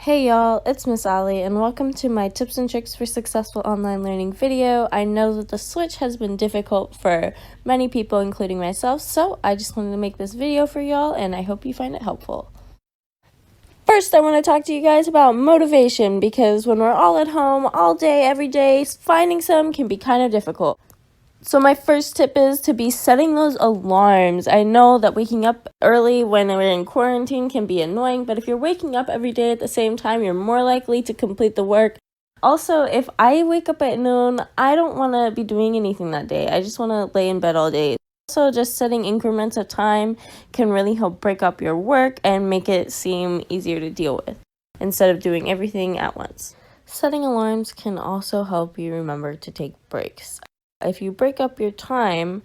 Hey y'all, it's Miss Ali and welcome to my tips and tricks for successful online learning video. I know that the switch has been difficult for many people, including myself, so I just wanted to make this video for y'all and I hope you find it helpful. First, I want to talk to you guys about motivation because when we're all at home all day, every day, finding some can be kind of difficult. So my first tip is to be setting those alarms. I know that waking up early when we're in quarantine can be annoying, but if you're waking up every day at the same time, you're more likely to complete the work. Also, if I wake up at noon, I don't want to be doing anything that day. I just want to lay in bed all day. Also, just setting increments of time can really help break up your work and make it seem easier to deal with instead of doing everything at once. Setting alarms can also help you remember to take breaks. If you break up your time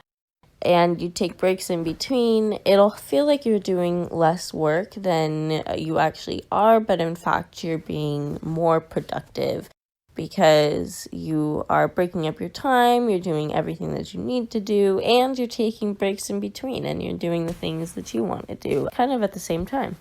and you take breaks in between, it'll feel like you're doing less work than you actually are, but in fact, you're being more productive because you are breaking up your time, you're doing everything that you need to do, and you're taking breaks in between, and you're doing the things that you want to do kind of at the same time.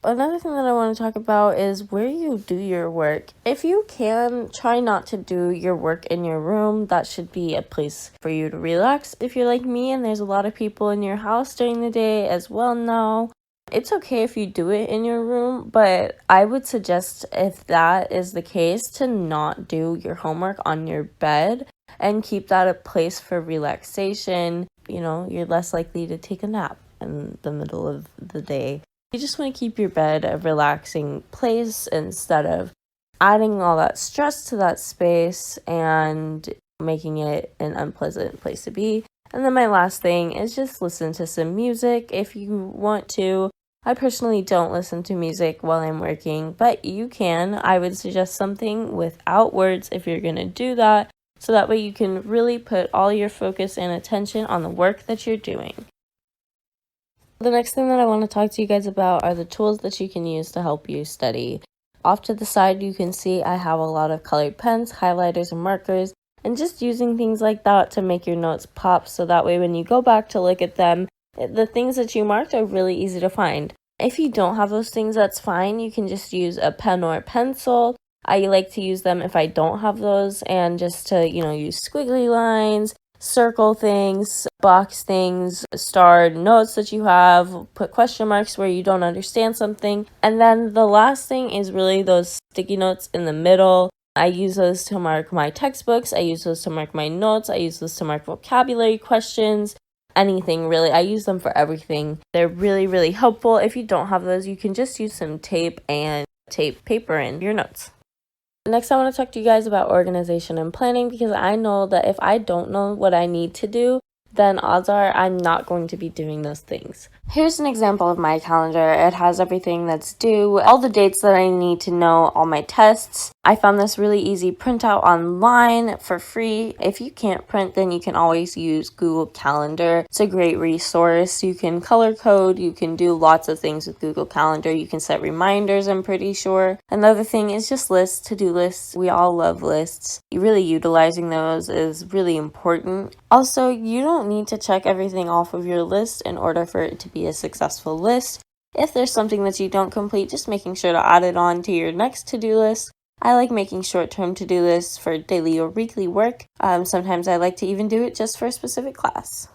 Another thing that I want to talk about is where you do your work. If you can, try not to do your work in your room. That should be a place for you to relax. If you're like me and there's a lot of people in your house during the day as well now, it's okay if you do it in your room, but I would suggest, if that is the case, to not do your homework on your bed and keep that a place for relaxation. You know, you're less likely to take a nap in the middle of the day. You just want to keep your bed a relaxing place instead of adding all that stress to that space and making it an unpleasant place to be. And then my last thing is just listen to some music if you want to. I personally don't listen to music while I'm working, but you can. I would suggest something without words if you're going to do that, so that way you can really put all your focus and attention on the work that you're doing. The next thing that I want to talk to you guys about are the tools that you can use to help you study. Off to the side, you can see I have a lot of colored pens, highlighters, and markers, and just using things like that to make your notes pop so that way when you go back to look at them, the things that you marked are really easy to find. If you don't have those things, that's fine. You can just use a pen or a pencil. I like to use them if I don't have those, and just to, use squiggly lines, circle things, box things, star notes that you have, put question marks where you don't understand something. And then the last thing is really those sticky notes in the middle. I use those to mark my textbooks, I use those to mark my notes, I use those to mark vocabulary questions, anything really. I use them for everything. They're really, really helpful. If you don't have those, you can just use some tape and tape paper in your notes. Next, I want to talk to you guys about organization and planning, because I know that if I don't know what I need to do, then odds are I'm not going to be doing those things. Here's an example of my calendar. It has everything that's due, all the dates that I need to know, all my tests. I found this really easy printout online for free. If you can't print, then you can always use Google Calendar. It's a great resource. You can color code, you can do lots of things with Google Calendar. You can set reminders, I'm pretty sure. Another thing is just lists, to-do lists. We all love lists. Really utilizing those is really important. Also, you don't need to check everything off of your list in order for it to be a successful list. If there's something that you don't complete, just making sure to add it on to your next to-do list. I like making short-term to-do lists for daily or weekly work. Sometimes I like to even do it just for a specific class.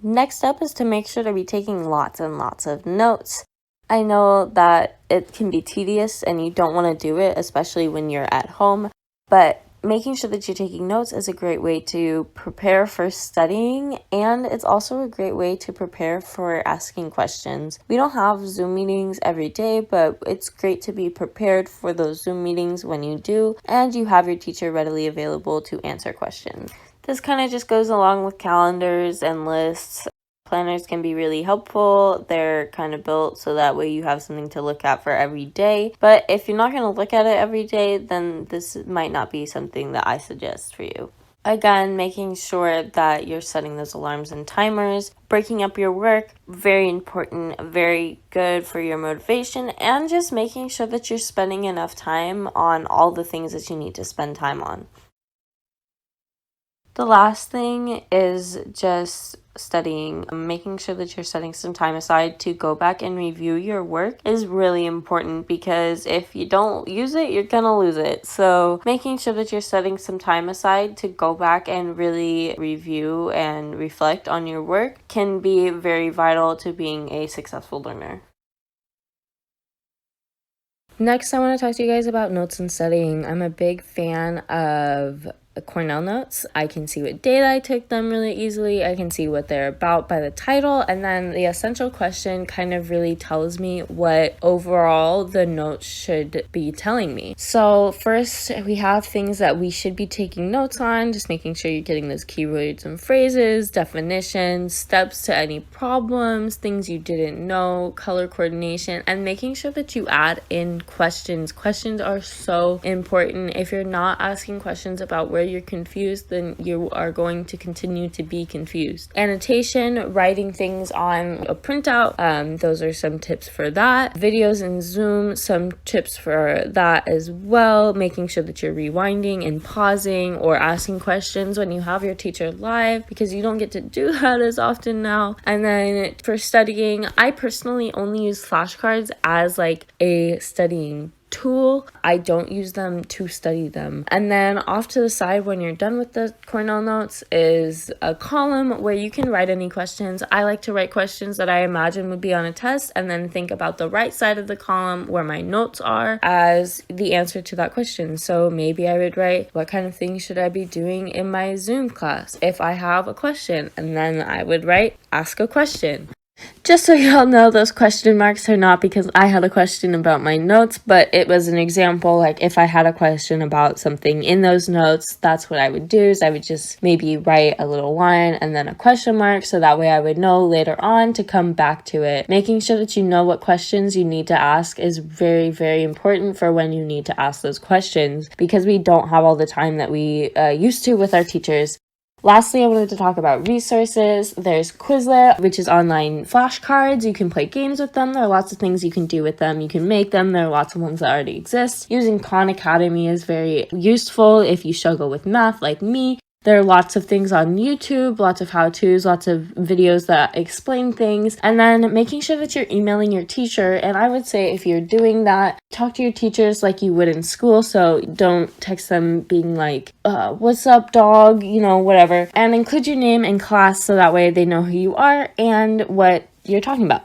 Next up is to make sure to be taking lots and lots of notes. I know that it can be tedious and you don't want to do it, especially when you're at home, but making sure that you're taking notes is a great way to prepare for studying, and it's also a great way to prepare for asking questions. We don't have Zoom meetings every day, but it's great to be prepared for those Zoom meetings when you do, and you have your teacher readily available to answer questions. This kind of just goes along with calendars and lists. Planners can be really helpful. They're kind of built so that way you have something to look at for every day. But if you're not going to look at it every day, then this might not be something that I suggest for you. Again, making sure that you're setting those alarms and timers. Breaking up your work, very important, very good for your motivation, and just making sure that you're spending enough time on all the things that you need to spend time on. The last thing is just studying, making sure that you're setting some time aside to go back and review your work is really important, because if you don't use it, you're gonna lose it. So making sure that you're setting some time aside to go back and really review and reflect on your work can be very vital to being a successful learner. Next, I want to talk to you guys about notes and studying. I'm a big fan of Cornell notes. I can see what data I took them really easily. I can see what they're about by the title, and then the essential question kind of really tells me what overall the notes should be telling me. So first, we have things that we should be taking notes on, just making sure you're getting those keywords and phrases, definitions, steps to any problems, things you didn't know, color coordination, and making sure that you add in questions. Questions are so important. If you're not asking questions about where you're confused, then you are going to continue to be confused. Annotation, writing things on a printout, those are some tips for that. Videos in Zoom, some tips for that as well. Making sure that you're rewinding and pausing or asking questions when you have your teacher live, because you don't get to do that as often now. And then for studying, I personally only use flashcards as like a studying tool. I don't use them to study them. And then off to the side, when you're done with the Cornell notes, is a column where you can write any questions. I like to write questions that I imagine would be on a test, and then think about the right side of the column where my notes are as the answer to that question. So maybe I would write, what kind of things should I be doing in my Zoom class if I have a question? And then I would write, ask a question. Just so y'all know, those question marks are not because I had a question about my notes, but it was an example. Like if I had a question about something in those notes, that's what I would do, is I would just maybe write a little line and then a question mark, so that way I would know later on to come back to it. Making sure that you know what questions you need to ask is very, very important for when you need to ask those questions, because we don't have all the time that we used to with our teachers. Lastly, I wanted to talk about resources. There's Quizlet, which is online flashcards. You can play games with them. There are lots of things you can do with them. You can make them. There are lots of ones that already exist. Using Khan Academy is very useful if you struggle with math like me. There are lots of things on YouTube, lots of how-tos, lots of videos that explain things, and then making sure that you're emailing your teacher. And I would say if you're doing that, talk to your teachers like you would in school. So don't text them being like, what's up, dog, whatever. And include your name and class so that way they know who you are and what you're talking about.